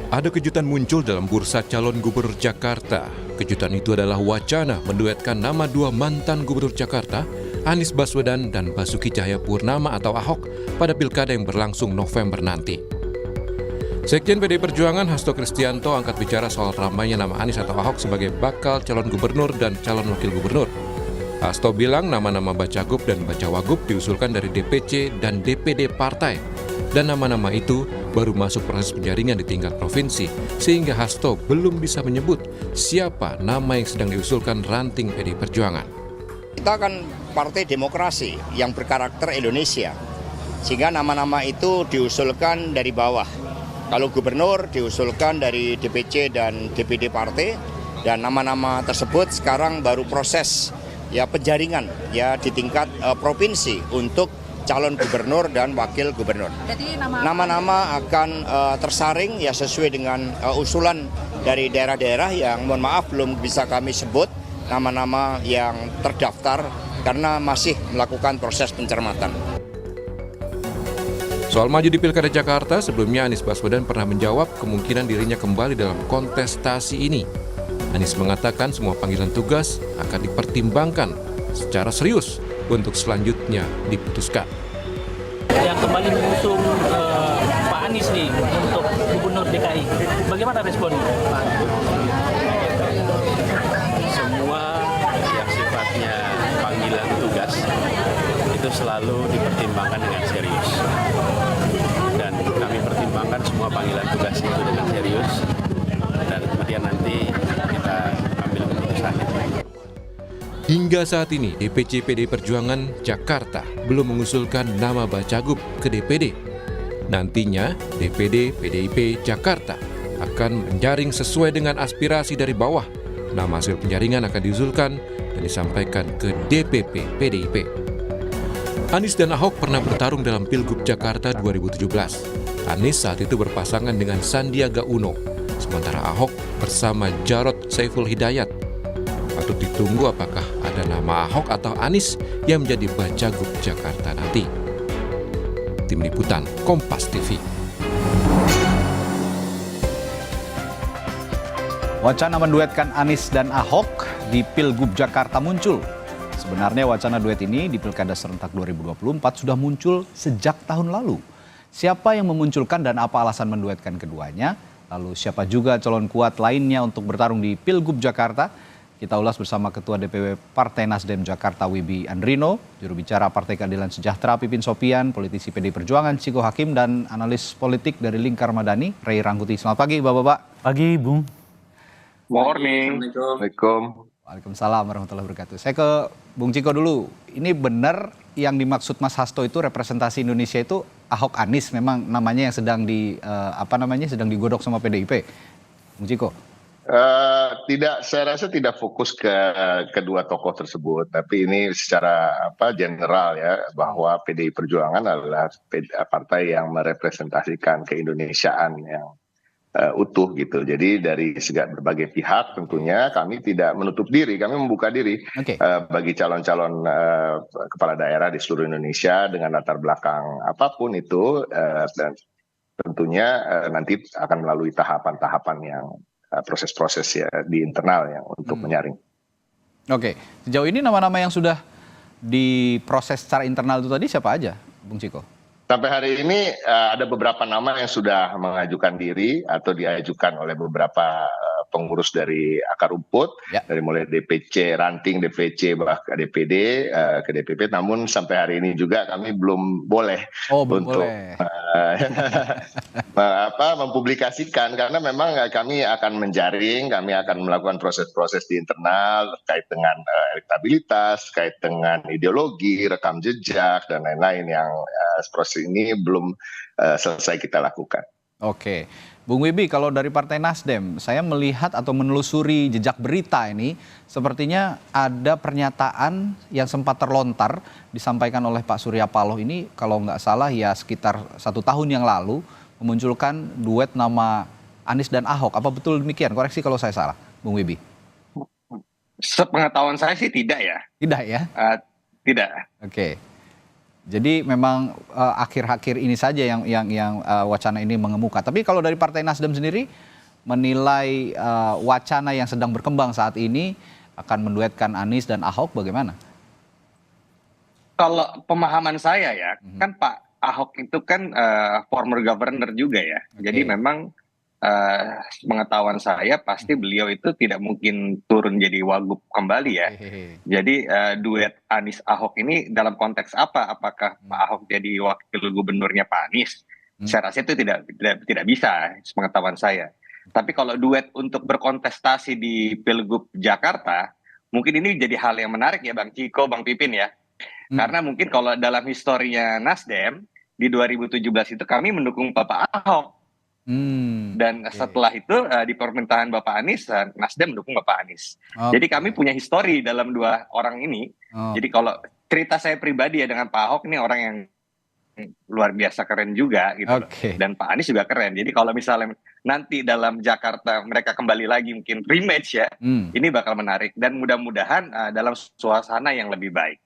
Ada kejutan muncul dalam bursa calon gubernur Jakarta. Kejutan itu adalah wacana menduetkan nama dua mantan gubernur Jakarta, Anies Baswedan dan Basuki Cahayapurnama atau Ahok pada pilkada yang berlangsung November nanti. Sekjen PDI Perjuangan Hasto Kristianto angkat bicara soal ramainya nama Anies atau Ahok sebagai bakal calon gubernur dan calon wakil gubernur. Hasto bilang nama-nama Bacagub dan Bacawagub diusulkan dari DPC dan DPD partai. Dan nama-nama itu baru masuk proses penjaringan di tingkat provinsi, sehingga Hasto belum bisa menyebut siapa nama yang sedang diusulkan ranting PDI Perjuangan. Kita kan partai demokrasi yang berkarakter Indonesia, sehingga nama-nama itu diusulkan dari bawah. Kalau gubernur diusulkan dari DPC dan DPD partai, dan nama-nama tersebut sekarang baru proses penjaringan di tingkat provinsi untuk calon gubernur dan wakil gubernur. Jadi nama-nama akan tersaring sesuai dengan usulan dari daerah-daerah yang mohon maaf belum bisa kami sebut nama-nama yang terdaftar karena masih melakukan proses pencermatan. Soal maju di Pilkada Jakarta, sebelumnya Anies Baswedan pernah menjawab kemungkinan dirinya kembali dalam kontestasi ini. Anies mengatakan semua panggilan tugas akan dipertimbangkan secara serius untuk selanjutnya diputuskan. Yang kembali mengusung Pak Anies nih untuk Gubernur DKI, bagaimana responnya Pak? Semua yang sifatnya panggilan tugas itu selalu dipertimbangkan dengan serius. Dan kami pertimbangkan semua panggilan tugas itu dengan serius. Dan kemudian nanti kita ambil keputusannya. Hingga saat ini, DPC PDI Perjuangan Jakarta belum mengusulkan nama Bacagub ke DPD. Nantinya, DPD PDIP Jakarta akan menjaring sesuai dengan aspirasi dari bawah. Nama hasil penjaringan akan diusulkan dan disampaikan ke DPP PDIP. Anies dan Ahok pernah bertarung dalam Pilgub Jakarta 2017. Anies saat itu berpasangan dengan Sandiaga Uno, sementara Ahok bersama Jarod Saiful Hidayat. Patut ditunggu apakah ada nama Ahok atau Anies yang menjadi Bacagub Jakarta nanti. Tim Liputan Kompas TV. Wacana menduetkan Anies dan Ahok di Pilgub Jakarta muncul. Sebenarnya wacana duet ini di Pilkada serentak 2024 sudah muncul sejak tahun lalu. Siapa yang memunculkan dan apa alasan menduetkan keduanya? Lalu siapa juga calon kuat lainnya untuk bertarung di Pilgub Jakarta? Kita ulas bersama Ketua DPW Partai Nasdem Jakarta Wibi Andrino, juru bicara Partai Keadilan Sejahtera Pipin Sopian, politisi PDI Perjuangan Ciko Hakim, dan analis politik dari Lingkar Madani, Ray Rangkuti. Selamat pagi Bapak-Bapak. Pagi Bung. Morning. Assalamualaikum. Waalaikumsalam warahmatullahi wabarakatuh. Saya ke Bung Ciko dulu. Ini benar yang dimaksud Mas Hasto itu representasi Indonesia itu Ahok Anies, memang namanya yang sedang sedang digodok sama PDIP. Bung Ciko. Tidak, saya rasa tidak fokus ke kedua tokoh tersebut, tapi ini secara general ya, bahwa PDI Perjuangan adalah partai yang merepresentasikan keindonesiaan yang utuh gitu. Jadi dari berbagai pihak tentunya kami tidak menutup diri, kami membuka diri bagi calon-calon kepala daerah di seluruh Indonesia dengan latar belakang apapun itu, dan tentunya nanti akan melalui tahapan-tahapan yang proses-proses di internal yang untuk menyaring. Oke, sejauh ini nama-nama yang sudah diproses secara internal itu tadi siapa aja, Bung Ciko? Sampai hari ini ada beberapa nama yang sudah mengajukan diri atau diajukan oleh beberapa pengurus dari akar rumput, dari mulai DPC, ranting DPC, bahkan DPD, ke DPP. Namun sampai hari ini juga kami belum boleh untuk mempublikasikan, karena memang kami akan menjaring, kami akan melakukan proses-proses di internal terkait dengan elektabilitas, terkait dengan ideologi, rekam jejak, dan lain-lain yang proses ini belum selesai kita lakukan. Oke, Bung Wibi, kalau dari Partai Nasdem, saya melihat atau menelusuri jejak berita ini, sepertinya ada pernyataan yang sempat terlontar disampaikan oleh Pak Surya Paloh ini, kalau nggak salah ya sekitar 1 tahun yang lalu, memunculkan duet nama Anies dan Ahok. Apa betul demikian? Koreksi kalau saya salah, Bung Wibi. Sepengetahuan saya sih tidak ya. Tidak ya? Tidak. Oke. Jadi memang akhir-akhir ini saja yang wacana ini mengemuka. Tapi kalau dari Partai Nasdem sendiri menilai wacana yang sedang berkembang saat ini akan menduetkan Anies dan Ahok bagaimana? Kalau pemahaman saya ya, kan Pak Ahok itu kan former governor juga ya. Jadi memang pengetahuan saya pasti beliau itu tidak mungkin turun jadi wagub kembali ya. Jadi duet Anies Ahok ini dalam konteks apa? Apakah Pak Ahok jadi wakil gubernurnya Pak Anies? Saya rasa itu tidak bisa, pengetahuan saya. Tapi kalau duet untuk berkontestasi di Pilgub Jakarta, mungkin ini jadi hal yang menarik ya Bang Ciko, Bang Pipin ya. Karena mungkin kalau dalam historinya Nasdem di 2017 itu kami mendukung Bapak Ahok. Dan setelah itu di pemerintahan Bapak Anies, Nasdem mendukung Bapak Anies. Jadi kami punya histori dalam dua orang ini. Jadi kalau cerita saya pribadi ya dengan Pak Ahok, ini orang yang luar biasa keren juga gitu. Dan Pak Anies juga keren. Jadi kalau misalnya nanti dalam Jakarta mereka kembali lagi mungkin rematch ya, ini bakal menarik. Dan mudah-mudahan dalam suasana yang lebih baik.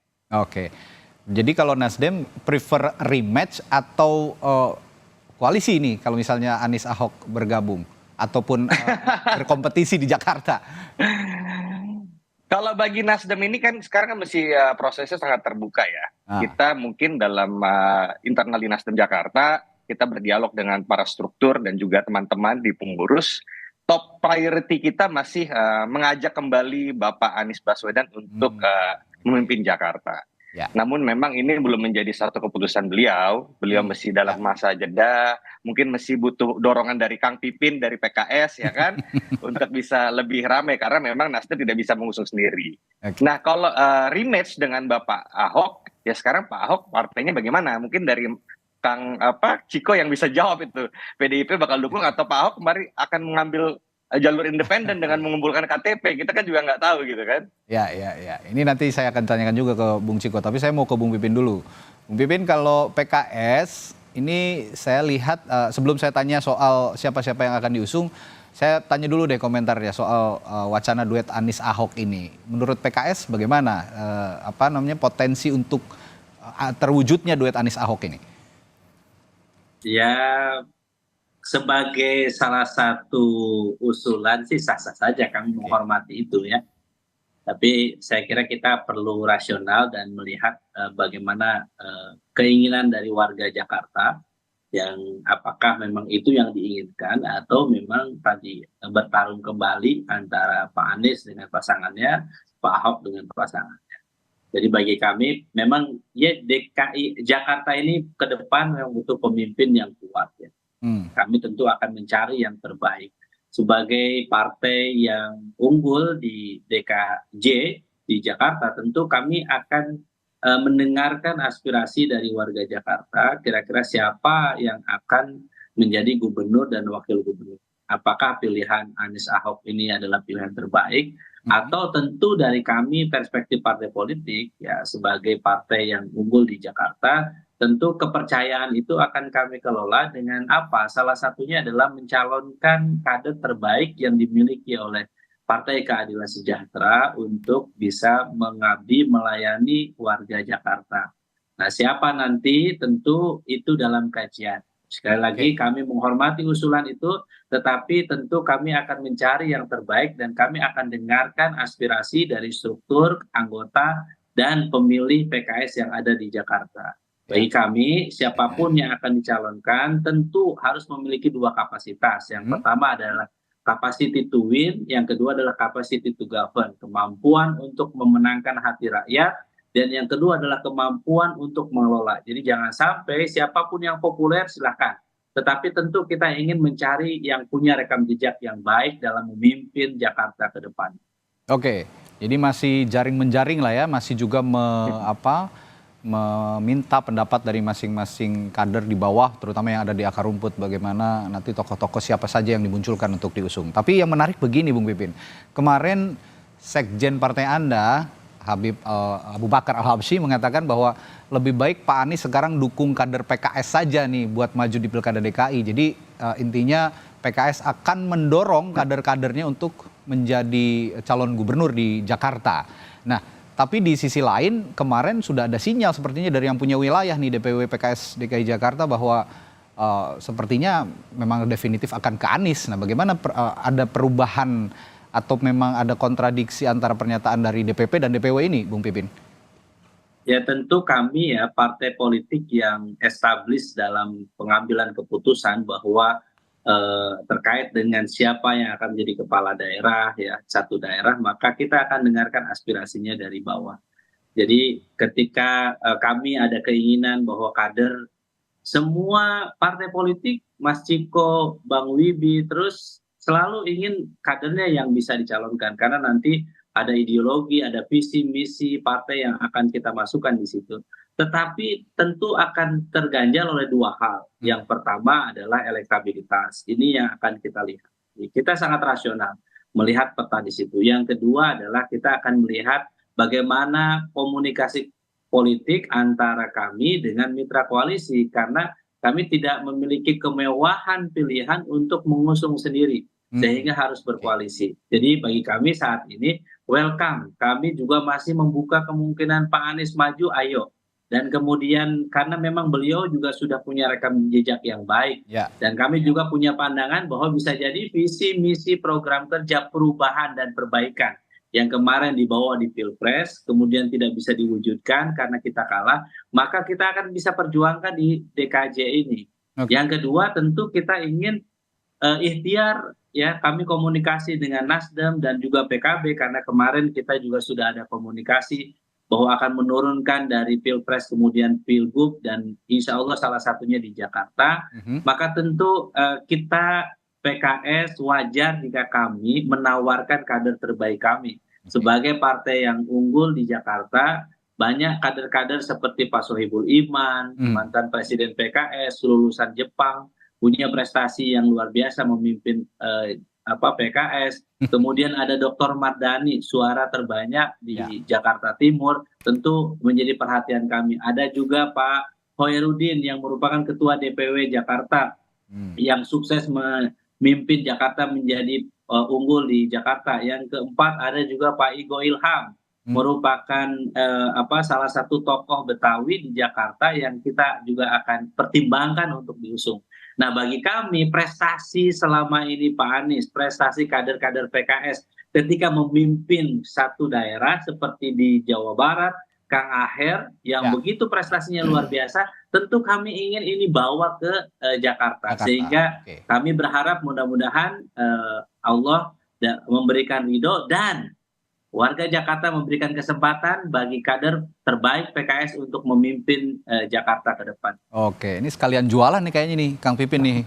Jadi kalau Nasdem prefer rematch atau koalisi ini kalau misalnya Anies Ahok bergabung ataupun berkompetisi di Jakarta? Kalau bagi Nasdem ini kan sekarang kan masih prosesnya sangat terbuka ya. Kita mungkin dalam internal di Nasdem Jakarta kita berdialog dengan para struktur dan juga teman-teman di pengurus. Top priority kita masih mengajak kembali Bapak Anies Baswedan untuk memimpin Jakarta. Namun memang ini belum menjadi satu keputusan beliau. Beliau masih dalam masa jeda, mungkin masih butuh dorongan dari Kang Pipin dari PKS ya kan, untuk bisa lebih ramai karena memang Nasdem tidak bisa mengusung sendiri. Nah kalau rematch dengan Bapak Ahok, ya sekarang Pak Ahok partainya bagaimana? Mungkin dari Kang Ciko yang bisa jawab itu. PDIP bakal dukung atau Pak Ahok kemarin akan mengambil jalur independen dengan mengumpulkan KTP, kita kan juga nggak tahu gitu kan. Ya. Ini nanti saya akan tanyakan juga ke Bung Ciko, tapi saya mau ke Bung Pipin dulu. Bung Pipin, kalau PKS ini saya lihat sebelum saya tanya soal siapa-siapa yang akan diusung, saya tanya dulu deh komentarnya soal wacana duet Anies Ahok ini. Menurut PKS bagaimana potensi untuk terwujudnya duet Anies Ahok ini? Ya, sebagai salah satu usulan sih sah-sah saja, kami menghormati itu ya. Tapi saya kira kita perlu rasional dan melihat bagaimana keinginan dari warga Jakarta, yang apakah memang itu yang diinginkan atau memang tadi bertarung kembali antara Pak Anies dengan pasangannya, Pak Ahok dengan pasangannya. Jadi bagi kami memang ya DKI Jakarta ini ke depan memang butuh pemimpin yang kuat ya. Kami tentu akan mencari yang terbaik. Sebagai partai yang unggul di DKJ di Jakarta, tentu kami akan mendengarkan aspirasi dari warga Jakarta, kira-kira siapa yang akan menjadi gubernur dan wakil gubernur. Apakah pilihan Anies Ahok ini adalah pilihan terbaik, atau tentu dari kami perspektif partai politik, ya sebagai partai yang unggul di Jakarta, tentu kepercayaan itu akan kami kelola dengan apa? Salah satunya adalah mencalonkan kader terbaik yang dimiliki oleh Partai Keadilan Sejahtera untuk bisa mengabdi melayani warga Jakarta. Nah, siapa nanti tentu itu dalam kajian. Sekali lagi kami menghormati usulan itu, tetapi tentu kami akan mencari yang terbaik dan kami akan dengarkan aspirasi dari struktur, anggota, dan pemilih PKS yang ada di Jakarta. Bagi kami, siapapun yang akan dicalonkan tentu harus memiliki dua kapasitas. Yang pertama adalah capacity to win, yang kedua adalah capacity to govern, kemampuan untuk memenangkan hati rakyat, dan yang kedua adalah kemampuan untuk mengelola. Jadi jangan sampai siapapun yang populer silahkan, tetapi tentu kita ingin mencari yang punya rekam jejak yang baik dalam memimpin Jakarta ke depan. Oke, jadi masih jaring-menjaring lah ya, masih juga meminta pendapat dari masing-masing kader di bawah, terutama yang ada di akar rumput, bagaimana nanti tokoh-tokoh siapa saja yang dimunculkan untuk diusung. Tapi yang menarik begini Bung Pipin, kemarin Sekjen Partai Anda, Habib Abu Bakar Al-Habsyi mengatakan bahwa lebih baik Pak Anies sekarang dukung kader PKS saja nih buat maju di Pilkada DKI. Jadi intinya PKS akan mendorong kader-kadernya untuk menjadi calon gubernur di Jakarta. Nah, Tapi di sisi lain kemarin sudah ada sinyal sepertinya dari yang punya wilayah nih DPW PKS DKI Jakarta bahwa sepertinya memang definitif akan ke Anies. Nah, bagaimana ada perubahan atau memang ada kontradiksi antara pernyataan dari DPP dan DPW ini, Bung Pipin? Ya tentu kami ya partai politik yang established dalam pengambilan keputusan bahwa terkait dengan siapa yang akan menjadi kepala daerah ya satu daerah, maka kita akan dengarkan aspirasinya dari bawah. Jadi ketika kami ada keinginan bahwa kader semua partai politik, Mas Ciko, Bang Wibi, terus selalu ingin kadernya yang bisa dicalonkan karena nanti ada ideologi, ada visi misi partai yang akan kita masukkan di situ. Tetapi tentu akan terganjal oleh dua hal. Yang pertama adalah elektabilitas. Ini yang akan kita lihat. Kita sangat rasional melihat peta di situ. Yang kedua adalah kita akan melihat bagaimana komunikasi politik antara kami dengan mitra koalisi. Karena kami tidak memiliki kemewahan pilihan untuk mengusung sendiri. Sehingga harus berkoalisi. Jadi bagi kami saat ini welcome. Kami juga masih membuka kemungkinan Pak Anies maju, ayo. Dan kemudian karena memang beliau juga sudah punya rekam jejak yang baik. Dan kami juga punya pandangan bahwa bisa jadi visi misi program kerja perubahan dan perbaikan yang kemarin dibawa di Pilpres kemudian tidak bisa diwujudkan karena kita kalah, maka kita akan bisa perjuangkan di DKJ ini. Yang kedua tentu kita ingin ikhtiar ya, kami komunikasi dengan Nasdem dan juga PKB karena kemarin kita juga sudah ada komunikasi bahwa akan menurunkan dari Pilpres kemudian Pilgub dan insya Allah salah satunya di Jakarta. Maka tentu kita PKS wajar jika kami menawarkan kader terbaik kami. Sebagai partai yang unggul di Jakarta, banyak kader-kader seperti Pak Sohibul Iman, mantan Presiden PKS, lulusan Jepang, punya prestasi yang luar biasa memimpin PKS. Kemudian ada Dr. Mardani, suara terbanyak di Jakarta Timur, tentu menjadi perhatian kami. Ada juga Pak Hoirudin yang merupakan Ketua DPW Jakarta yang sukses memimpin Jakarta menjadi unggul di Jakarta. Yang keempat ada juga Pak Igo Ilham, merupakan salah satu tokoh Betawi di Jakarta yang kita juga akan pertimbangkan untuk diusung. Nah bagi kami prestasi selama ini Pak Anies, prestasi kader-kader PKS ketika memimpin satu daerah seperti di Jawa Barat, Kang Aher yang begitu prestasinya luar biasa, tentu kami ingin ini bawa ke Jakarta. Sehingga kami berharap mudah-mudahan Allah memberikan ridho dan warga Jakarta memberikan kesempatan bagi kader terbaik PKS untuk memimpin Jakarta ke depan. Oke, ini sekalian jualan nih kayaknya nih, Kang Pipin nih,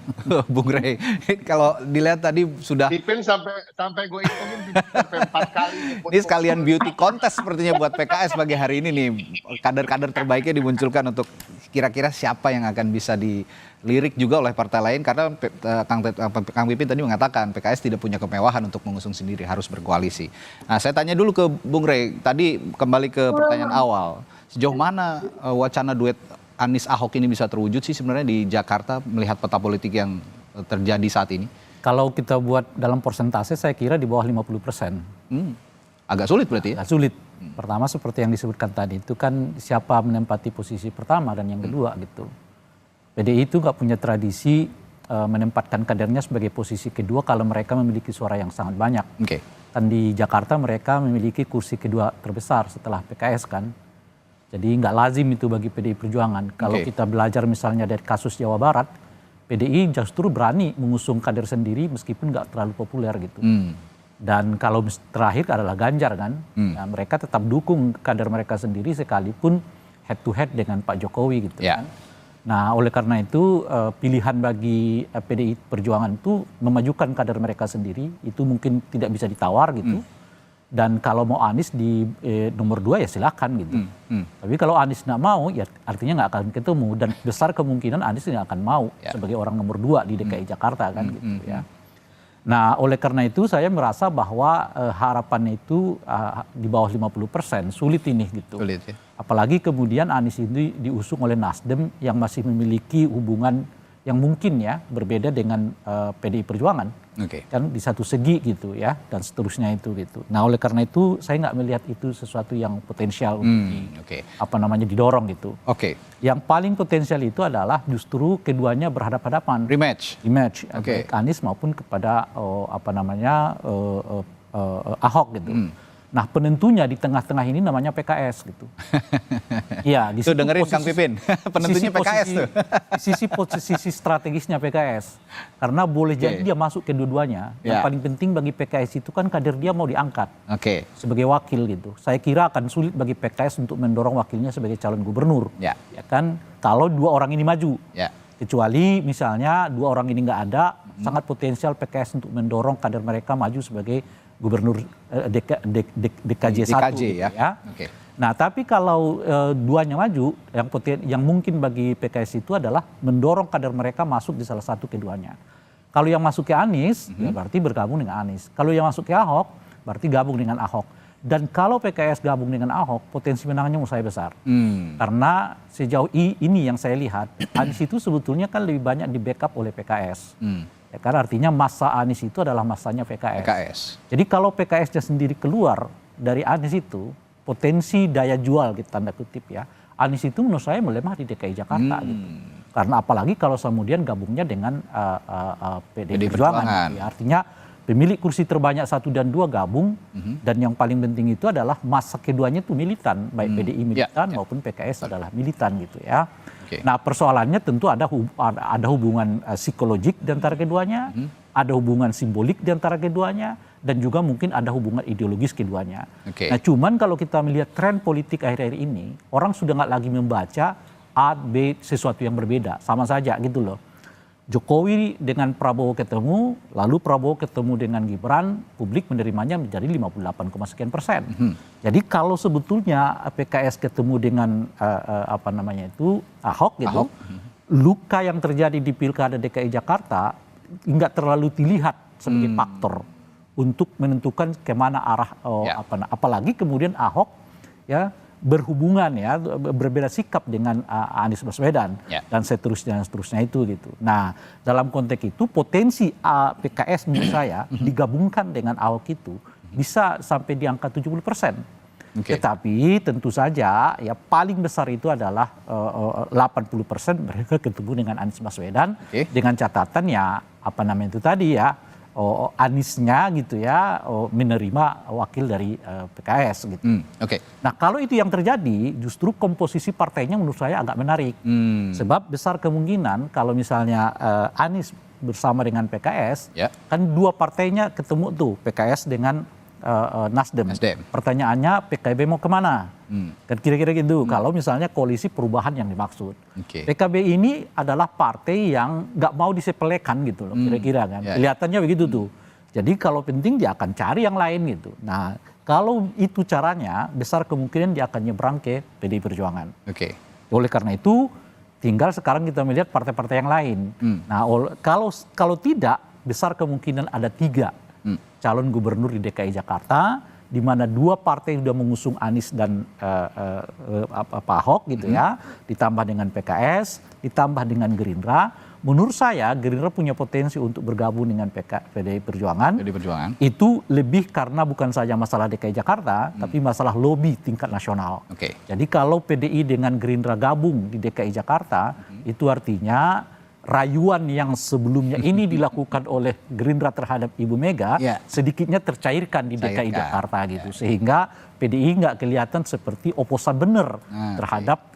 Bung Rey. Kalau dilihat tadi sudah... Pipin sampai gue hitungin sampai 4 kali. Ini sekalian beauty contest sepertinya buat PKS bagi hari ini nih. Kader-kader terbaiknya dimunculkan untuk kira-kira siapa yang akan bisa dilirik juga oleh partai lain. Karena Kang Pipin tadi mengatakan PKS tidak punya kemewahan untuk mengusung sendiri, harus berkoalisi. Nah saya tanya dulu ke Bung Rey, tadi kembali ke pertanyaan awal. Sejauh mana wacana duet Anies Ahok ini bisa terwujud sih sebenarnya di Jakarta melihat peta politik yang terjadi saat ini? Kalau kita buat dalam persentase saya kira di bawah 50%. Agak sulit berarti ya? Agak sulit. Pertama seperti yang disebutkan tadi itu kan siapa menempati posisi pertama dan yang kedua gitu. PDI itu nggak punya tradisi menempatkan kadernya sebagai posisi kedua kalau mereka memiliki suara yang sangat banyak. Dan di Jakarta mereka memiliki kursi kedua terbesar setelah PKS kan. Jadi nggak lazim itu bagi PDI Perjuangan. Kalau kita belajar misalnya dari kasus Jawa Barat, PDI justru berani mengusung kader sendiri meskipun nggak terlalu populer gitu. Dan kalau terakhir adalah Ganjar kan, nah, mereka tetap dukung kader mereka sendiri sekalipun head to head dengan Pak Jokowi gitu kan. Nah oleh karena itu pilihan bagi PDI Perjuangan itu memajukan kader mereka sendiri itu mungkin tidak bisa ditawar gitu. Dan kalau mau Anies di nomor 2 ya silakan gitu. Tapi kalau Anies nggak mau ya artinya nggak akan ketemu dan besar kemungkinan Anies nggak akan mau sebagai orang nomor 2 di DKI Jakarta kan gitu ya. Nah oleh karena itu saya merasa bahwa harapannya itu di bawah 50% sulit ini gitu. Sulit, ya. Apalagi kemudian Anies ini diusung oleh Nasdem yang masih memiliki hubungan yang mungkin ya berbeda dengan PDI Perjuangan. Kan di satu segi gitu ya, dan seterusnya itu gitu. Nah oleh karena itu saya nggak melihat itu sesuatu yang potensial untuk didorong gitu. Yang paling potensial itu adalah justru keduanya berhadapan-hadapan. Rematch. Baik Anies maupun kepada Ahok gitu. Nah penentunya di tengah-tengah ini namanya PKS gitu. Iya, itu dengerin Kang Pipin. Penentunya PKS tuh. Sisi strategisnya PKS. Karena boleh jadi dia masuk ke dua-duanya. Yang paling penting bagi PKS itu kan kader dia mau diangkat sebagai wakil gitu. Saya kira akan sulit bagi PKS untuk mendorong wakilnya sebagai calon gubernur. Ya kan, kalau dua orang ini maju. Kecuali misalnya dua orang ini nggak ada, sangat potensial PKS untuk mendorong kader mereka maju sebagai gubernur DKJ 1 gitu ya. Nah tapi kalau duanya maju, yang mungkin bagi PKS itu adalah mendorong kader mereka masuk di salah satu keduanya. Kalau yang masuk ke Anies, ya berarti bergabung dengan Anies. Kalau yang masuk ke Ahok, berarti gabung dengan Ahok. Dan kalau PKS gabung dengan Ahok, potensi menangnya menurut saya besar. Karena sejauh ini yang saya lihat, Anies itu sebetulnya kan lebih banyak di backup oleh PKS. Ya, karena artinya masa Anies itu adalah masanya PKS. Jadi kalau PKS-nya sendiri keluar dari Anies itu, potensi daya jual gitu, tanda kutip ya, Anies itu menurut saya melemah di DKI Jakarta gitu. Karena apalagi kalau kemudian gabungnya dengan PDI Perjuangan. Ya, artinya pemilik kursi terbanyak 1 dan 2 gabung, dan yang paling penting itu adalah masa keduanya itu militan, baik PDI militan maupun PKS adalah militan gitu ya. Nah persoalannya tentu ada hubungan psikologik di antara keduanya, ada hubungan simbolik di antara keduanya, dan juga mungkin ada hubungan ideologis keduanya. Nah cuman kalau kita melihat tren politik akhir-akhir ini, orang sudah nggak lagi membaca A, B sesuatu yang berbeda, sama saja gitu loh. Jokowi dengan Prabowo ketemu, lalu Prabowo ketemu dengan Gibran, publik menerimanya menjadi 58,sekian%. Jadi kalau sebetulnya PKS ketemu dengan Ahok gitu, luka yang terjadi di Pilkada DKI Jakarta nggak terlalu dilihat sebagai faktor untuk menentukan kemana arah, apalagi kemudian Ahok ya berhubungan ya, berbeda sikap dengan Anies Baswedan dan seterusnya itu gitu. Nah dalam konteks itu potensi PKS menurut saya digabungkan dengan Ahok itu bisa sampai di angka 70%. Tetapi tentu saja ya paling besar itu adalah 80% mereka ketemu dengan Anies Baswedan dengan catatan ya itu tadi ya, Aniesnya gitu ya menerima wakil dari PKS gitu. Nah kalau itu yang terjadi, justru komposisi partainya menurut saya agak menarik. Sebab besar kemungkinan kalau misalnya Anies bersama dengan PKS, kan dua partainya ketemu tuh, PKS dengan Nasdem. Pertanyaannya PKB mau kemana? Kan kira-kira gitu. Kalau misalnya koalisi perubahan yang dimaksud. PKB ini adalah partai yang nggak mau disepelekan gitu loh, kira-kira kan. Kelihatannya begitu tuh. Jadi kalau penting dia akan cari yang lain gitu. Nah kalau itu caranya, besar kemungkinan dia akan nyebrang ke PDI Perjuangan. Oleh karena itu tinggal sekarang kita melihat partai-partai yang lain. Nah kalau tidak, besar kemungkinan ada 3 calon gubernur di DKI Jakarta, di mana 2 partai sudah mengusung Anies dan Pak Ahok gitu ya, ditambah dengan PKS, ditambah dengan Gerindra. Menurut saya Gerindra punya potensi untuk bergabung dengan PDI Perjuangan. Itu lebih karena bukan saja masalah DKI Jakarta, tapi masalah lobby tingkat nasional. Jadi kalau PDI dengan Gerindra gabung di DKI Jakarta, itu artinya rayuan yang sebelumnya ini dilakukan oleh Gerindra terhadap Ibu Mega sedikitnya tercairkan di DKI Jakarta gitu, sehingga PDI nggak kelihatan seperti oposan bener terhadap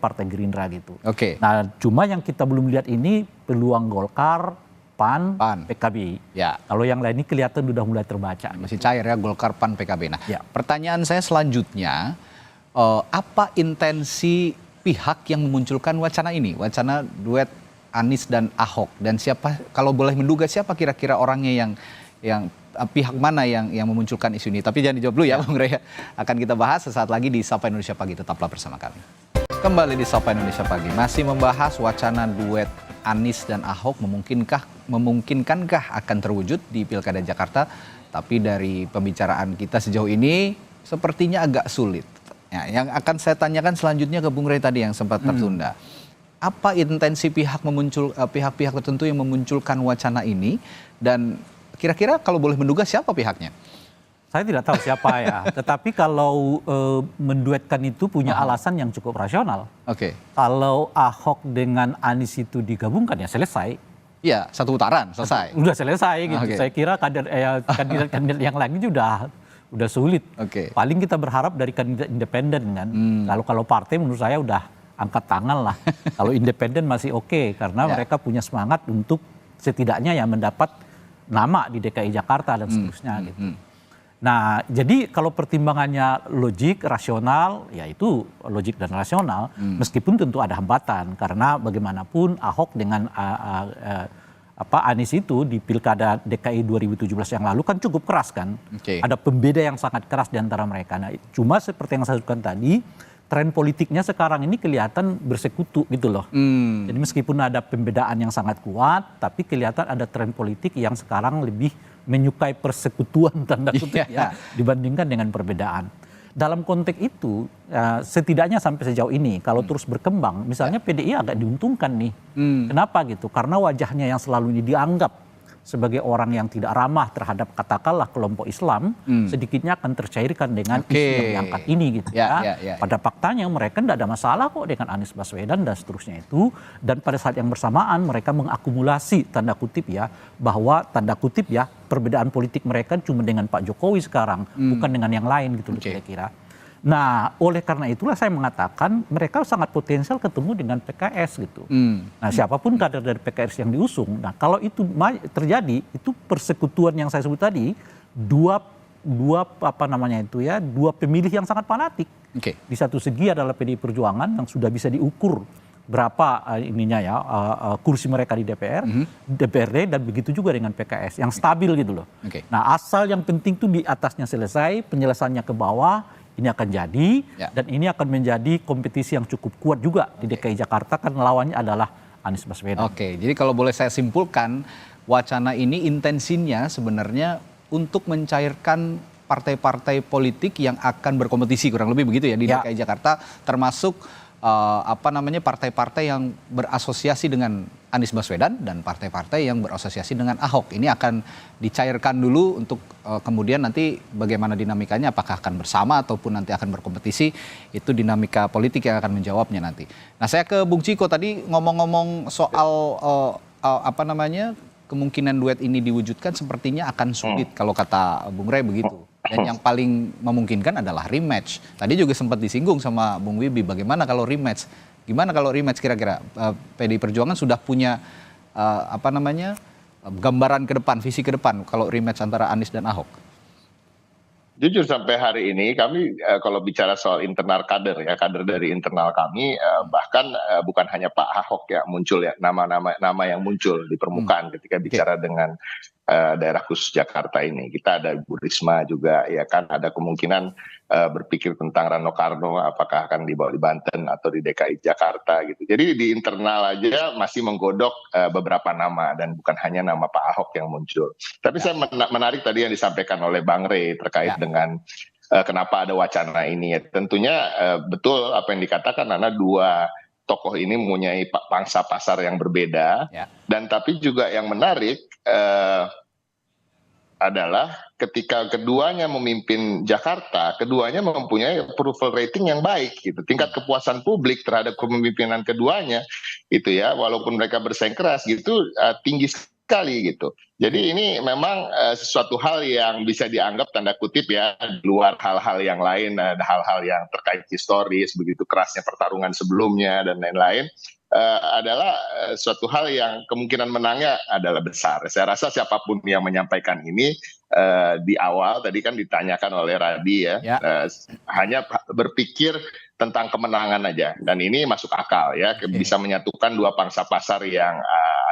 Partai Gerindra gitu. Nah cuma yang kita belum lihat ini peluang Golkar, PAN, PKB. Kalau yang lain ini kelihatan sudah mulai terbaca. Masih cair ya Golkar, PAN, PKB. Nah pertanyaan saya selanjutnya, apa intensi pihak yang memunculkan wacana ini, wacana duet Anies dan Ahok, dan siapa, kalau boleh menduga siapa kira-kira orangnya yang pihak mana yang memunculkan isu ini? Tapi jangan dijawab dulu ya Bung Rey. Akan kita bahas sesaat lagi di Sapa Indonesia Pagi, tetaplah bersama kami. Kembali di Sapa Indonesia Pagi, masih membahas wacana duet Anies dan Ahok memungkinkankah akan terwujud di Pilkada Jakarta? Tapi dari pembicaraan kita sejauh ini sepertinya agak sulit. Ya, yang akan saya tanyakan selanjutnya ke Bung Rey tadi yang sempat tertunda. apa intensi pihak-pihak tertentu yang memunculkan wacana ini, dan kira-kira kalau boleh menduga siapa pihaknya? Saya tidak tahu siapa ya, tetapi kalau menduetkan itu punya alasan yang cukup rasional. Oke. Kalau Ahok dengan Anies itu digabungkan ya selesai. Iya, satu putaran selesai. Udah selesai gitu. Oke. Saya kira kandidat yang lain udah sulit. Oke. Paling kita berharap dari kandidat independen kan. Kalau partai menurut saya udah angkat tangan lah. Kalau independen masih oke, karena mereka punya semangat untuk setidaknya ya mendapat nama di DKI Jakarta dan seterusnya gitu. Nah, jadi kalau pertimbangannya logik, rasional, ya itu logik dan rasional, meskipun tentu ada hambatan, karena bagaimanapun Ahok dengan Anies itu di Pilkada DKI 2017 yang lalu kan cukup keras kan. Oke. Ada pembeda yang sangat keras di antara mereka. Nah, cuma seperti yang saya sebutkan tadi, tren politiknya sekarang ini kelihatan bersekutu gitu loh. Jadi meskipun ada pembedaan yang sangat kuat, tapi kelihatan ada tren politik yang sekarang lebih menyukai persekutuan tanda kutip ya dibandingkan dengan perbedaan. Dalam konteks itu setidaknya sampai sejauh ini kalau terus berkembang, misalnya PDI agak diuntungkan nih. Kenapa gitu? Karena wajahnya yang selalu ini dianggap sebagai orang yang tidak ramah terhadap katakanlah kelompok Islam, sedikitnya akan tercairkan dengan isu yang diangkat ini gitu ya. Pada faktanya mereka tidak ada masalah kok dengan Anies Baswedan dan seterusnya itu, dan pada saat yang bersamaan mereka mengakumulasi tanda kutip ya, bahwa tanda kutip ya perbedaan politik mereka cuma dengan Pak Jokowi sekarang, bukan dengan yang lain gitu kira-kira. Nah, oleh karena itulah saya mengatakan mereka sangat potensial ketemu dengan PKS gitu. Nah, siapapun kader dari PKS yang diusung, nah kalau itu terjadi, itu persekutuan yang saya sebut tadi, dua pemilih yang sangat fanatik. Di satu segi adalah PDI Perjuangan yang sudah bisa diukur berapa kursi mereka di DPR, DPRD, dan begitu juga dengan PKS yang stabil gitu loh. Nah, asal yang penting tuh di atasnya selesai, penyelesaiannya ke bawah. Ini akan jadi, dan ini akan menjadi kompetisi yang cukup kuat juga di DKI Jakarta, kan lawannya adalah Anies Baswedan. Oke, jadi kalau boleh saya simpulkan, wacana ini intensinya sebenarnya untuk mencairkan partai-partai politik yang akan berkompetisi, kurang lebih begitu ya di DKI Jakarta, termasuk partai-partai yang berasosiasi dengan Anies Baswedan dan partai-partai yang berasosiasi dengan Ahok. Ini akan dicairkan dulu untuk kemudian nanti bagaimana dinamikanya, apakah akan bersama ataupun nanti akan berkompetisi, itu dinamika politik yang akan menjawabnya nanti. Nah, saya ke Bung Ciko tadi ngomong-ngomong soal kemungkinan duet ini diwujudkan sepertinya akan sulit kalau kata Bung Rey begitu. Dan yang paling memungkinkan adalah rematch. Tadi juga sempat disinggung sama Bung Wibi, bagaimana kalau rematch? Gimana kalau rematch kira-kira? PDI Perjuangan sudah punya gambaran ke depan, visi ke depan kalau rematch antara Anies dan Ahok? Jujur sampai hari ini kami kalau bicara soal internal kader dari internal kami, bahkan bukan hanya Pak Ahok ya muncul ya, nama yang muncul di permukaan ketika bicara dengan daerah khusus Jakarta ini. Kita ada Bu Risma juga ya kan, ada kemungkinan berpikir tentang Rano Karno apakah akan dibawa di Banten atau di DKI Jakarta gitu. Jadi di internal aja masih menggodok beberapa nama dan bukan hanya nama Pak Ahok yang muncul. Tapi saya menarik tadi yang disampaikan oleh Bang Rey terkait dengan kenapa ada wacana ini. Ya, tentunya betul apa yang dikatakan, karena dua tokoh ini mempunyai pangsa pasar yang berbeda, dan tapi juga yang menarik adalah ketika keduanya memimpin Jakarta, keduanya mempunyai approval rating yang baik gitu. Tingkat kepuasan publik terhadap kepemimpinan keduanya itu ya, walaupun mereka bersaing keras gitu, tinggi sekali gitu. Jadi ini memang sesuatu hal yang bisa dianggap tanda kutip ya, di luar hal-hal yang lain, ada hal-hal yang terkait historis, begitu kerasnya pertarungan sebelumnya dan lain-lain, adalah suatu hal yang kemungkinan menangnya adalah besar. Saya rasa siapapun yang menyampaikan ini di awal tadi kan ditanyakan oleh Radi ya, hanya berpikir tentang kemenangan aja, dan ini masuk akal ya, bisa menyatukan dua pangsa pasar yang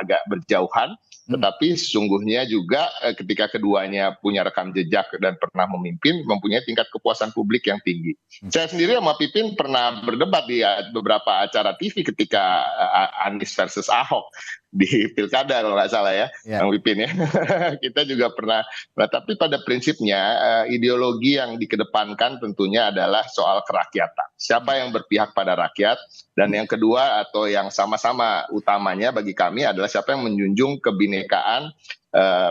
agak berjauhan. Tetapi sesungguhnya juga ketika keduanya punya rekam jejak dan pernah memimpin, mempunyai tingkat kepuasan publik yang tinggi. Saya sendiri sama Pipin pernah berdebat di beberapa acara TV ketika Anies versus Ahok di Pilkada kalau nggak salah ya, Bang Pipin ya. Kita juga pernah, tapi pada prinsipnya ideologi yang dikedepankan tentunya adalah soal kerakyatan. Siapa yang berpihak pada rakyat, dan yang kedua atau yang sama-sama utamanya bagi kami adalah siapa yang menjunjung kebinekaan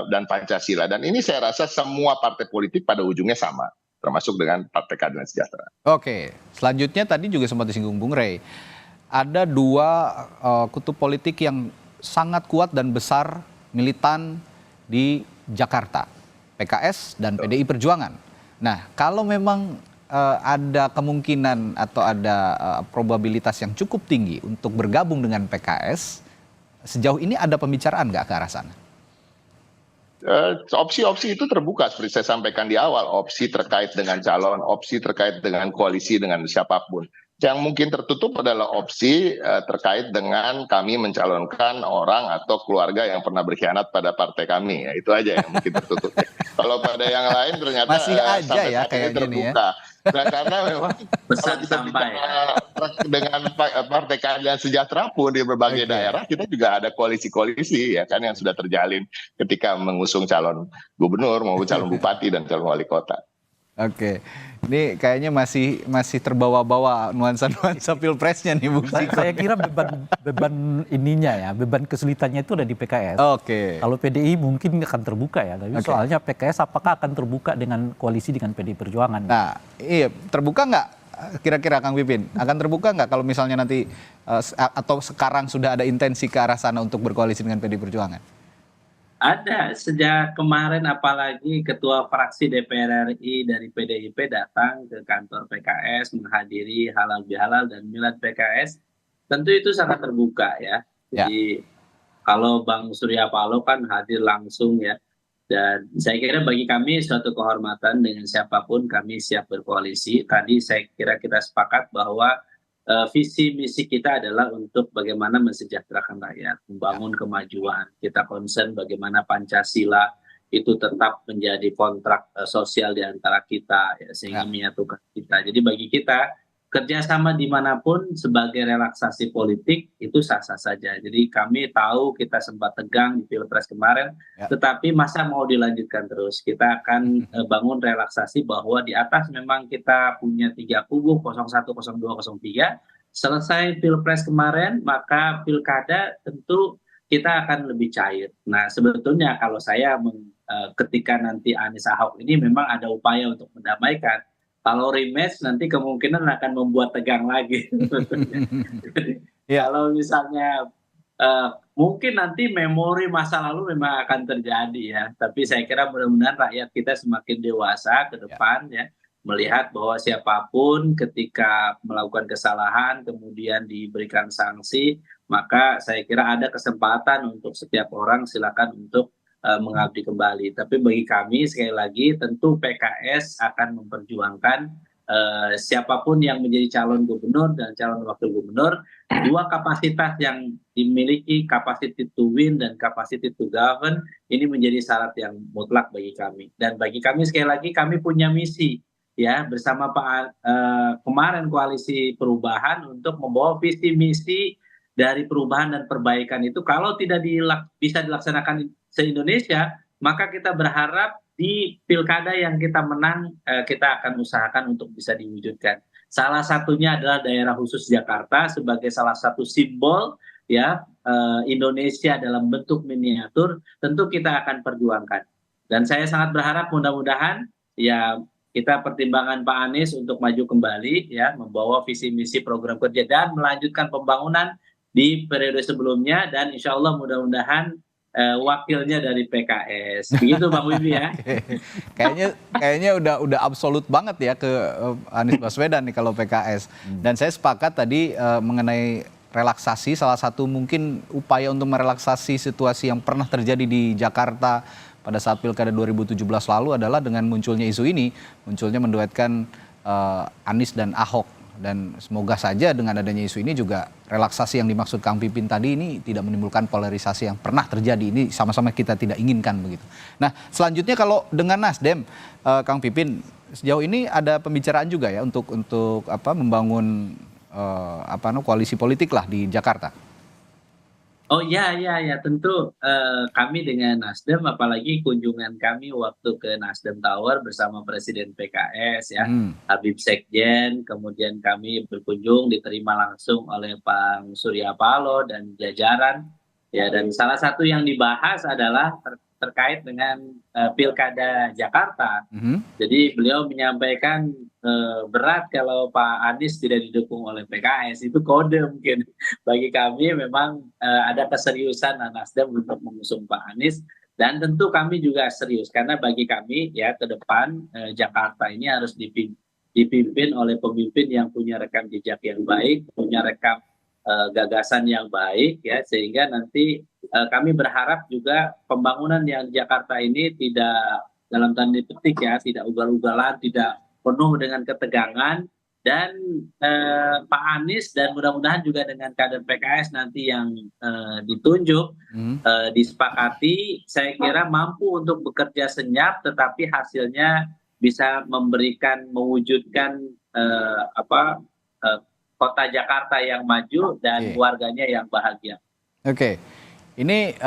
dan Pancasila. Dan ini saya rasa semua partai politik pada ujungnya sama, termasuk dengan Partai Keadilan Sejahtera. Oke, selanjutnya tadi juga sempat disinggung Bung Rey. Ada dua kutub politik yang sangat kuat dan besar militan di Jakarta, PKS dan PDI Perjuangan. Nah, kalau memang ada kemungkinan atau ada probabilitas yang cukup tinggi untuk bergabung dengan PKS, sejauh ini ada pembicaraan nggak ke arah sana? Opsi-opsi itu terbuka seperti saya sampaikan di awal, opsi terkait dengan calon, opsi terkait dengan koalisi dengan siapapun. Yang mungkin tertutup adalah opsi terkait dengan kami mencalonkan orang atau keluarga yang pernah berkhianat pada partai kami. Ya, itu aja yang mungkin tertutup. Kalau pada yang lain ternyata masih aja ya kayaknya terbuka. Nah, karena memang pesan kalau kita sampai dengan Partai Keadilan Sejahtera pun di berbagai daerah kita juga ada koalisi-koalisi ya kan yang sudah terjalin ketika mengusung calon gubernur maupun calon bupati dan calon wali kota. Oke, ini kayaknya masih terbawa-bawa nuansa-nuansa pilpresnya nih Bung Ciko. Saya kira beban ininya ya, beban kesulitannya itu ada di PKS. Oke. Kalau PDI mungkin akan terbuka ya, tapi soalnya PKS apakah akan terbuka dengan koalisi dengan PDI Perjuangan? Nah, iya terbuka nggak kira-kira Kang Pipin? Akan terbuka nggak kalau misalnya nanti atau sekarang sudah ada intensi ke arah sana untuk berkoalisi dengan PDI Perjuangan? ada sejak kemarin, apalagi ketua fraksi DPR RI dari PDIP datang ke kantor PKS menghadiri halal bihalal dan milad PKS. Tentu itu sangat terbuka ya. Jadi kalau Bang Surya Paloh kan hadir langsung ya. Dan saya kira bagi kami suatu kehormatan dengan siapapun kami siap berkoalisi. Tadi saya kira kita sepakat bahwa visi misi kita adalah untuk bagaimana mensejahterakan rakyat, membangun kemajuan. Kita concern bagaimana Pancasila itu tetap menjadi kontrak sosial di antara kita ya, sehingga menyatukan kita. Jadi bagi kita kerjasama dimanapun sebagai relaksasi politik itu sah-sah saja. Jadi kami tahu kita sempat tegang di Pilpres kemarin, tetapi masa mau dilanjutkan terus. Kita akan bangun relaksasi bahwa di atas memang kita punya 3 kubu, 01, 02, 03. Selesai Pilpres kemarin, maka Pilkada tentu kita akan lebih cair. Nah sebetulnya kalau saya ketika nanti Anies Ahok ini memang ada upaya untuk mendamaikan. Kalau rematch nanti kemungkinan akan membuat tegang lagi. Kalau misalnya mungkin nanti memori masa lalu memang akan terjadi ya. Tapi saya kira mudah-mudahan rakyat kita semakin dewasa ke depan ya. Melihat bahwa siapapun ketika melakukan kesalahan kemudian diberikan sanksi, maka saya kira ada kesempatan untuk setiap orang silakan untuk mengabdi kembali. Tapi bagi kami sekali lagi tentu PKS akan memperjuangkan siapapun yang menjadi calon gubernur dan calon wakil gubernur, dua kapasitas yang dimiliki, capacity to win dan capacity to govern, ini menjadi syarat yang mutlak bagi kami. Dan bagi kami sekali lagi kami punya misi ya bersama Pak kemarin koalisi perubahan untuk membawa visi misi dari perubahan dan perbaikan itu kalau tidak bisa dilaksanakan se-Indonesia, maka kita berharap di pilkada yang kita menang, kita akan usahakan untuk bisa diwujudkan. Salah satunya adalah daerah khusus Jakarta sebagai salah satu simbol ya Indonesia dalam bentuk miniatur, tentu kita akan perjuangkan. Dan saya sangat berharap mudah-mudahan ya kita pertimbangan Pak Anies untuk maju kembali ya, membawa visi misi program kerja dan melanjutkan pembangunan di periode sebelumnya dan insya Allah mudah-mudahan wakilnya dari PKS. Begitu Bang Wibi ya. Kayaknya udah absolut banget ya ke Anies Baswedan nih kalau PKS. Dan saya sepakat tadi mengenai relaksasi, salah satu mungkin upaya untuk merelaksasi situasi yang pernah terjadi di Jakarta pada saat Pilkada 2017 lalu adalah dengan munculnya isu ini, munculnya menduetkan Anies dan Ahok Dan semoga saja dengan adanya isu ini juga relaksasi yang dimaksud Kang Pipin tadi ini tidak menimbulkan polarisasi yang pernah terjadi. Ini sama-sama kita tidak inginkan begitu. Nah, selanjutnya kalau dengan Nasdem, Kang Pipin, sejauh ini ada pembicaraan juga ya untuk membangun koalisi politik lah di Jakarta. Oh ya tentu kami dengan Nasdem, apalagi kunjungan kami waktu ke Nasdem Tower bersama Presiden PKS ya, Habib Sekjen, kemudian kami berkunjung diterima langsung oleh Pak Surya Paloh dan jajaran ya, dan salah satu yang dibahas adalah terkait dengan Pilkada Jakarta. Jadi beliau menyampaikan berat kalau Pak Anies tidak didukung oleh PKS, itu kode mungkin bagi kami memang ada keseriusan Nasdem untuk mengusung Pak Anies, dan tentu kami juga serius karena bagi kami ya ke depan Jakarta ini harus dipimpin oleh pemimpin yang punya rekam jejak yang baik, punya rekam gagasan yang baik ya, sehingga nanti kami berharap juga pembangunan yang di Jakarta ini tidak dalam tanda petik ya, tidak ugal-ugalan, tidak penuh dengan ketegangan, dan Pak Anies dan mudah-mudahan juga dengan kader PKS nanti yang ditunjuk disepakati, saya kira mampu untuk bekerja senyap tetapi hasilnya bisa mewujudkan kota Jakarta yang maju dan warganya yang bahagia. Oke. Ini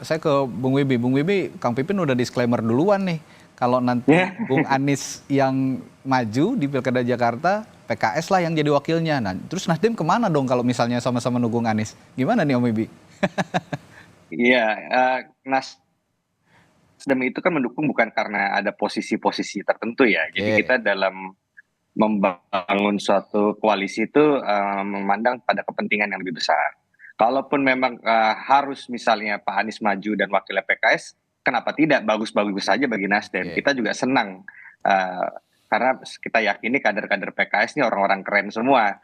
saya ke Bung Wibi. Bung Wibi, Kang Pipin udah disclaimer duluan nih. Kalau nanti Bung Anies yang maju di Pilkada Jakarta, PKS lah yang jadi wakilnya. Nah, terus Nasdem kemana dong kalau misalnya sama-sama nunggu Anies? Gimana nih Om Wibi? Iya, Nasdem itu kan mendukung bukan karena ada posisi-posisi tertentu ya. Jadi kita dalam membangun suatu koalisi itu memandang pada kepentingan yang lebih besar. Kalaupun memang harus misalnya Pak Anies maju dan wakilnya PKS, kenapa tidak? Bagus-bagus saja bagi Nasdem. Kita juga senang karena kita yakini kader-kader PKS ini orang-orang keren semua.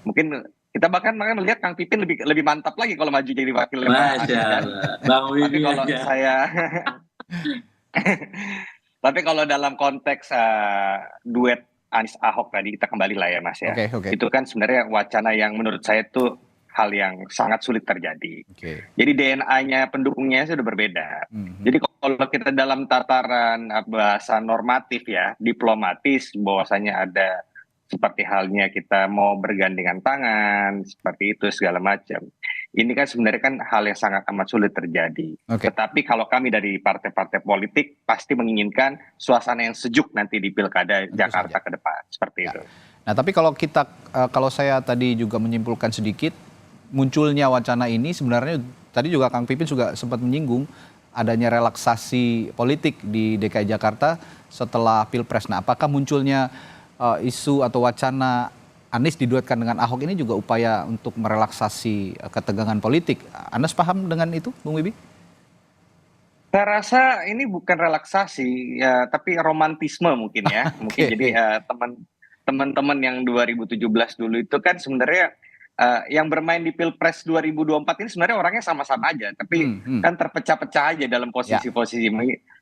Mungkin kita bahkan melihat Kang Pipin lebih mantap lagi kalau maju jadi wakilnya Pak Anies. Tapi kalau saya tapi kalau dalam konteks duet Anies Ahok tadi, kita kembali lah ya Mas ya. Itu kan sebenarnya wacana yang menurut saya itu hal yang sangat sulit terjadi. Jadi DNA-nya pendukungnya sudah berbeda. Jadi kalau kita dalam tataran bahasa normatif ya, diplomatis, bahwasanya ada seperti halnya kita mau bergandengan tangan, seperti itu segala macam. Ini kan sebenarnya kan hal yang sangat amat sulit terjadi. Tetapi kalau kami dari partai-partai politik pasti menginginkan suasana yang sejuk nanti di Pilkada Jakarta ke depan, seperti itu. Nah, tapi kalau saya tadi juga menyimpulkan sedikit, munculnya wacana ini sebenarnya tadi juga Kang Pipin juga sempat menyinggung adanya relaksasi politik di DKI Jakarta setelah Pilpres. Nah, apakah munculnya isu atau wacana Anies diduetkan dengan Ahok ini juga upaya untuk merelaksasi ketegangan politik? Anda paham dengan itu, Bung Wibi? Saya rasa ini bukan relaksasi, ya, tapi romantisme mungkin ya. Mungkin jadi teman-teman yang 2017 dulu itu kan sebenarnya yang bermain di Pilpres 2024 ini sebenarnya orangnya sama-sama aja, tapi kan terpecah-pecah aja dalam posisi-posisi.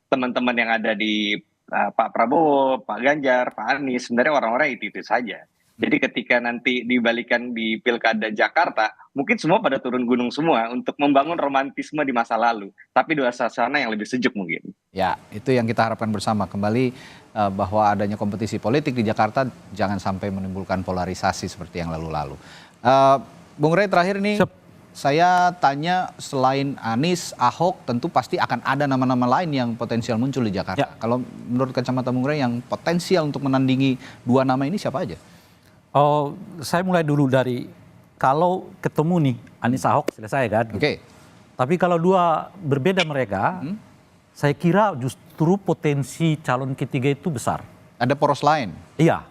Teman-teman yang ada di Pak Prabowo, Pak Ganjar, Pak Anies, sebenarnya orang-orang itu saja. Jadi ketika nanti dibalikan di Pilkada Jakarta, mungkin semua pada turun gunung semua untuk membangun romantisme di masa lalu, tapi dua suasana yang lebih sejuk mungkin. Ya, itu yang kita harapkan bersama. Kembali bahwa adanya kompetisi politik di Jakarta jangan sampai menimbulkan polarisasi seperti yang lalu-lalu. Bung Rey, terakhir nih, saya tanya, selain Anies, Ahok, tentu pasti akan ada nama-nama lain yang potensial muncul di Jakarta. Kalau menurut kacamata Bung Rey yang potensial untuk menandingi dua nama ini siapa aja? Oh, saya mulai dulu dari kalau ketemu nih Anies Ahok selesai kan. Tapi kalau dua berbeda mereka, saya kira justru potensi calon ketiga itu besar. Ada poros lain? Iya.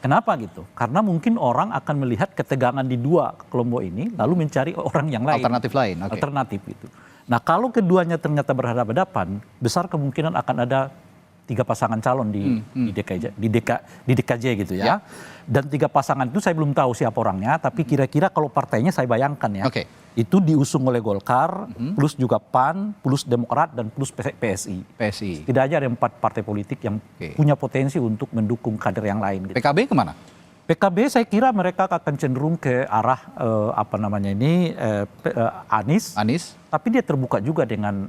Kenapa gitu? Karena mungkin orang akan melihat ketegangan di dua kelompok ini, lalu mencari orang yang lain. Alternatif lain. Alternatif itu. Nah, kalau keduanya ternyata berhadapan-hadapan, besar kemungkinan akan ada 3 pasangan calon di DKJ gitu ya. Dan 3 pasangan itu saya belum tahu siapa orangnya, tapi kira-kira kalau partainya saya bayangkan ya. Itu diusung oleh Golkar, plus juga PAN, plus Demokrat, dan plus PSI. Tidak aja ada 4 partai politik yang punya potensi untuk mendukung kader yang lain. Gitu. PKB kemana? PKB saya kira mereka akan cenderung ke arah Anies. Tapi dia terbuka juga dengan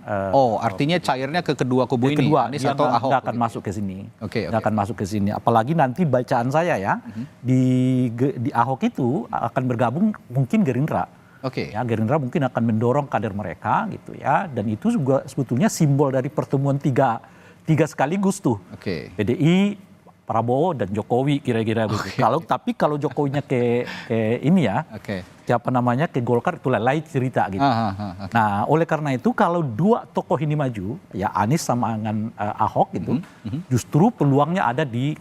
artinya cairnya ke kedua kubu ini, Anies atau Ahok. Nggak akan masuk ke sini. Oke. Nggak akan masuk ke sini. Apalagi nanti bacaan saya ya di Ahok itu akan bergabung mungkin Gerindra. Oke. Ya, Gerindra mungkin akan mendorong kader mereka gitu ya. Dan itu juga sebetulnya simbol dari pertemuan tiga sekaligus tuh. Oke. PDI, Prabowo dan Jokowi kira-kira begitu. Kalau Jokowinya ke ini ya, ke Golkar itu lain cerita gitu. Nah, oleh karena itu kalau dua tokoh ini maju, ya Anies sama dengan Ahok gitu, justru peluangnya ada di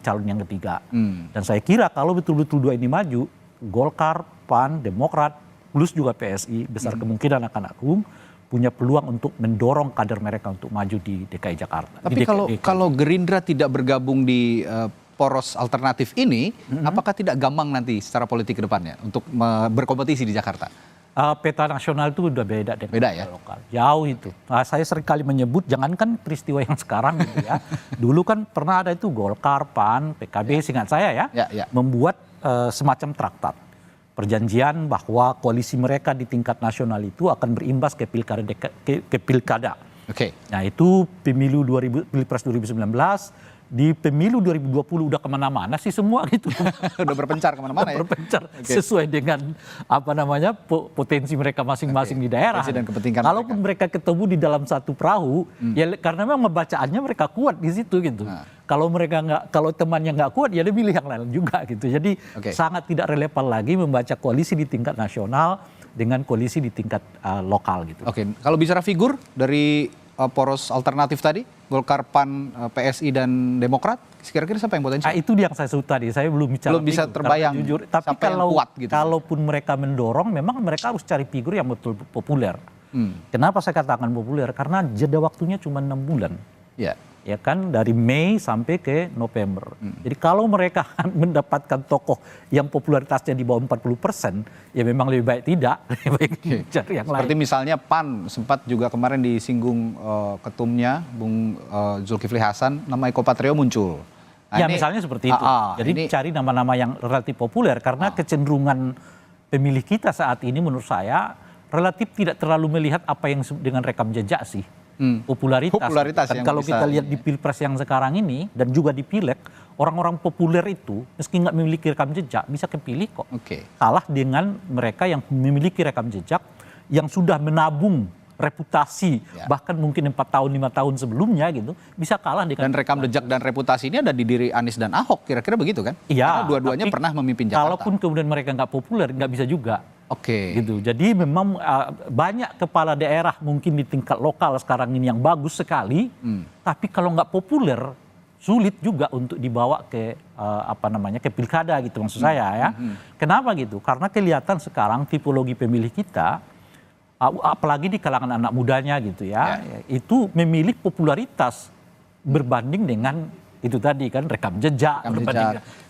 calon yang ketiga. Dan saya kira kalau betul-betul dua ini maju, Golkar, PAN, Demokrat, plus juga PSI besar kemungkinan akan punya peluang untuk mendorong kader mereka untuk maju di DKI Jakarta. Tapi kalau Gerindra tidak bergabung di poros alternatif ini, apakah tidak gampang nanti secara politik ke depannya untuk berkompetisi di Jakarta? Peta nasional itu udah beda dengan beda ya? Lokal. Jauh itu. Saya seringkali menyebut, jangankan peristiwa yang sekarang gitu ya. Dulu kan pernah ada itu Golkar, PAN, PKB, seingat saya ya. Membuat semacam traktat. Perjanjian bahwa koalisi mereka di tingkat nasional itu akan berimbas ke pilkada. Oke. Nah itu Pilpres 2019, di pemilu 2020 udah kemana-mana sih semua gitu. Udah berpencar kemana-mana ya? Berpencar sesuai dengan potensi mereka masing-masing di daerah. Kalaupun mereka ketemu di dalam satu perahu, ya karena memang bacaannya mereka kuat di situ gitu. Kalau temannya nggak kuat, ya dia pilih yang lain juga gitu. Jadi sangat tidak relevan lagi membaca koalisi di tingkat nasional dengan koalisi di tingkat lokal gitu. Oke, kalau bicara figur dari poros alternatif tadi, Golkar, PAN, PSI dan Demokrat, kira-kira siapa yang potensial? Itu yang saya sebut tadi, saya belum bisa terbayang jujur. Tapi yang kuat gitu. Kalaupun mereka mendorong, memang mereka harus cari figur yang betul populer. Kenapa saya katakan populer? Karena jeda waktunya cuma 6 bulan. Ya kan, dari Mei sampai ke November. Jadi kalau mereka mendapatkan tokoh yang popularitasnya di bawah 40%, ya memang lebih baik tidak, lebih baik cari yang lain. Seperti misalnya PAN sempat juga kemarin disinggung ketumnya Bung Zulkifli Hasan, nama Eko Patrio muncul. Ya misalnya seperti itu. Jadi cari nama-nama yang relatif populer karena kecenderungan pemilih kita saat ini menurut saya relatif tidak terlalu melihat apa yang dengan rekam jejak sih. Popularitas kan kalau kita lihat di Pilpres yang sekarang ini dan juga di Pileg, orang-orang populer itu meski nggak memiliki rekam jejak bisa kepilih kok. Kalah dengan mereka yang memiliki rekam jejak yang sudah menabung reputasi bahkan mungkin 4 tahun 5 tahun sebelumnya gitu bisa kalah dengan. Dan rekam jejak dan reputasi ini ada di diri Anies dan Ahok, kira-kira begitu kan? Iya. Karena dua-duanya pernah memimpin Jakarta. Kalaupun kemudian mereka nggak populer nggak bisa juga. Gitu. Jadi memang banyak kepala daerah mungkin di tingkat lokal sekarang ini yang bagus sekali, tapi kalau nggak populer sulit juga untuk dibawa ke ke pilkada gitu maksud saya ya. Kenapa gitu? Karena kelihatan sekarang tipologi pemilih kita, apalagi di kalangan anak mudanya gitu ya, itu memilih popularitas berbanding dengan itu tadi kan rekam jejak.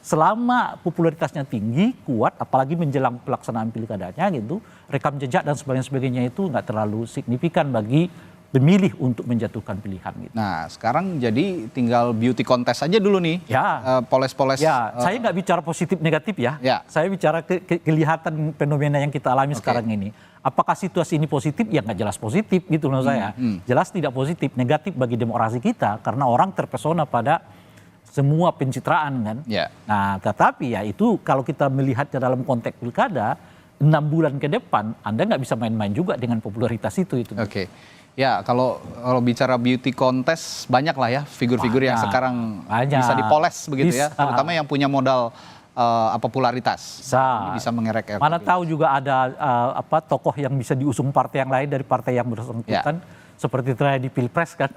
Selama popularitasnya tinggi, kuat, apalagi menjelang pelaksanaan pilkadanya gitu, rekam jejak dan sebagainya itu nggak terlalu signifikan bagi pemilih untuk menjatuhkan pilihan gitu. Nah sekarang jadi tinggal beauty contest aja dulu nih. Poles-poles. Saya nggak bicara positif negatif ya. Saya bicara kelihatan fenomena yang kita alami sekarang ini. Apakah situasi ini positif? Ya nggak jelas positif gitu menurut saya. Jelas tidak positif, negatif bagi demokrasi kita karena orang terpesona pada semua pencitraan kan. Nah tetapi ya itu kalau kita melihatnya dalam konteks pilkada 6 bulan ke depan Anda nggak bisa main-main juga dengan popularitas itu. Ya kalau bicara beauty contest banyak lah ya figur-figur yang sekarang bisa dipoles begitu ya, terutama yang punya modal popularitas bisa mengerek. Mana tahu juga ada tokoh yang bisa diusung partai yang lain dari partai yang bersangkutan. Seperti terjadi di Pilpres kan.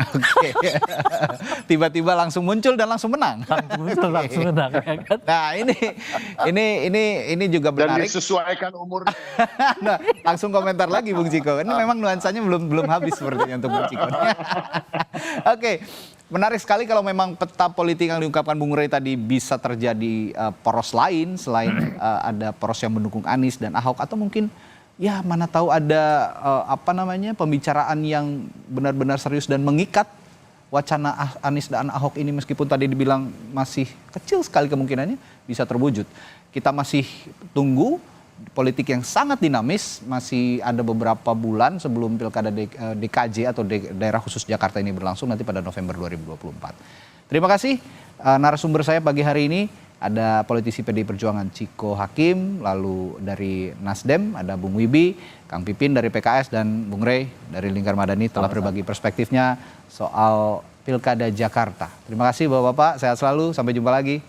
Tiba-tiba langsung muncul dan langsung menang. Langsung menang. Kan? Nah ini juga menarik. Dan disesuaikan umurnya. Nah, langsung komentar lagi Bung Ciko. Ini memang nuansanya belum habis sepertinya untuk Bung Ciko. Menarik sekali kalau memang peta politik yang diungkapkan Bung Rey tadi bisa terjadi poros lain selain ada poros yang mendukung Anies dan Ahok atau mungkin ya mana tahu ada pembicaraan yang benar-benar serius dan mengikat wacana Anies dan Ahok ini meskipun tadi dibilang masih kecil sekali kemungkinannya bisa terwujud. Kita masih tunggu, politik yang sangat dinamis, masih ada beberapa bulan sebelum Pilkada DKJ atau daerah khusus Jakarta ini berlangsung nanti pada November 2024. Terima kasih narasumber saya pagi hari ini. Ada politisi PDI Perjuangan Ciko Hakim, lalu dari Nasdem ada Bung Wibi, Kang Pipin dari PKS, dan Bung Rey dari Lingkar Madani telah berbagi perspektifnya soal Pilkada Jakarta. Terima kasih Bapak-Bapak, sehat selalu, sampai jumpa lagi.